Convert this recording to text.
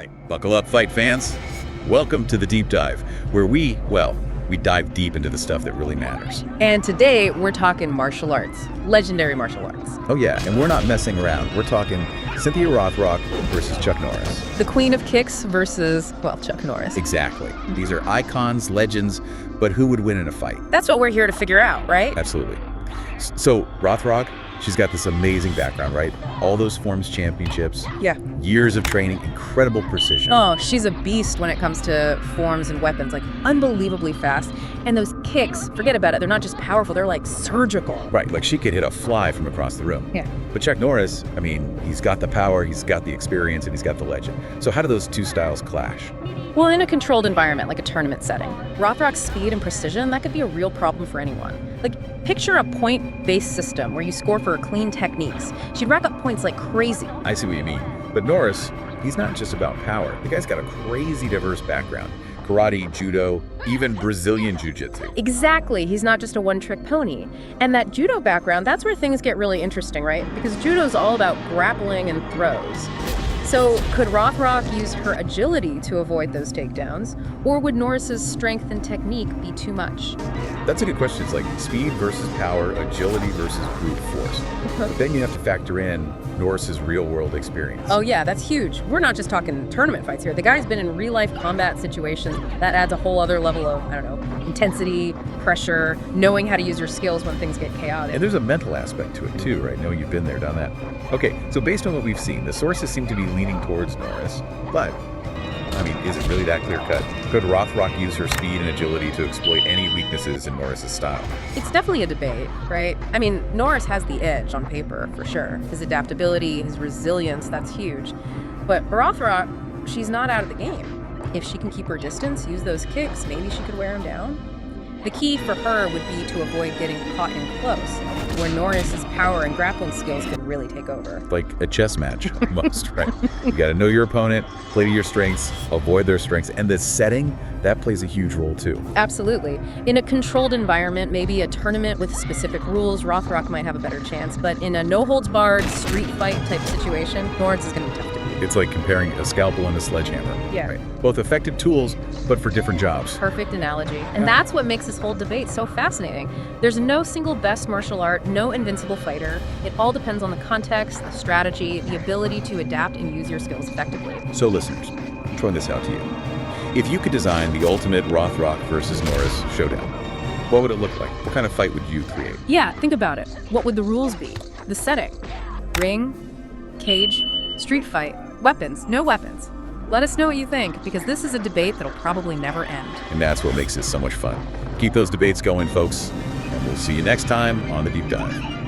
right, buckle up, fight fans. Welcome to the Deep Dive, where we dive deep into the stuff that really matters. And today, we're talking martial arts. Legendary martial arts. Oh yeah, and we're not messing around. We're talking Cynthia Rothrock versus Chuck Norris. The queen of kicks versus, well, Chuck Norris. Exactly. These are icons, legends, but who would win in a fight? That's what we're here to figure out, right? Absolutely. So, Rothrock, she's got this amazing background, right? All those forms championships. Yeah. Years of training, incredible precision. Oh, she's a beast when it comes to forms and weapons, like unbelievably fast. And those kicks, forget about it, they're not just powerful, they're like surgical. Right, like she could hit a fly from across the room. Yeah. But Chuck Norris, I mean, he's got the power, he's got the experience, and he's got the legend. So how do those two styles clash? Well, in a controlled environment, like a tournament setting, Rothrock's speed and precision, that could be a real problem for anyone. Like, picture a point-based system where you score for clean techniques. She'd rack up points like crazy. I see what you mean. But Norris, he's not just about power. The guy's got a crazy diverse background. Karate, judo, even Brazilian jiu-jitsu. Exactly. He's not just a one-trick pony. And that judo background, that's where things get really interesting, right? Because judo's all about grappling and throws. So could Rothrock use her agility to avoid those takedowns? Or would Norris's strength and technique be too much? That's a good question. It's like speed versus power, agility versus brute force. But then you have to factor in Norris's real-world experience. Oh yeah, that's huge. We're not just talking tournament fights here. The guy's been in real-life combat situations. That adds a whole other level of, I don't know, intensity, pressure, knowing how to use your skills when things get chaotic. And there's a mental aspect to it too, right? Knowing you've been there, done that. Okay, so based on what we've seen, the sources seem to be leaning towards Norris. But, I mean, is it really that clear-cut? Could Rothrock use her speed and agility to exploit any weaknesses in Norris's style? It's definitely a debate, right? I mean, Norris has the edge on paper, for sure. His adaptability, his resilience, that's huge. But Rothrock, she's not out of the game. If she can keep her distance, use those kicks, maybe she could wear him down. The key for her would be to avoid getting caught in close, where Norris's power and grappling skills could really take over. Like a chess match, almost, right? You got to know your opponent, play to your strengths, avoid their strengths, and the setting, that plays a huge role too. Absolutely. In a controlled environment, maybe a tournament with specific rules, Rothrock might have a better chance, but in a no-holds-barred street fight type situation, Norris is going to be tough to beat. It's like comparing a scalpel and a sledgehammer. Yeah. Right? Both effective tools, but for different jobs. Perfect analogy. And that's what makes this whole debate so fascinating. There's no single best martial art, no invincible fighter. It all depends on the context, the strategy, the ability to adapt and use your skills effectively. So listeners, I'm throwing this out to you. If you could design the ultimate Rothrock versus Norris showdown, what would it look like? What kind of fight would you create? Yeah, think about it. What would the rules be? The setting? Ring? Cage? Street fight? Weapons? No weapons? Let us know what you think, because this is a debate that'll probably never end. And that's what makes this so much fun. Keep those debates going, folks, and we'll see you next time on The Deep Dive.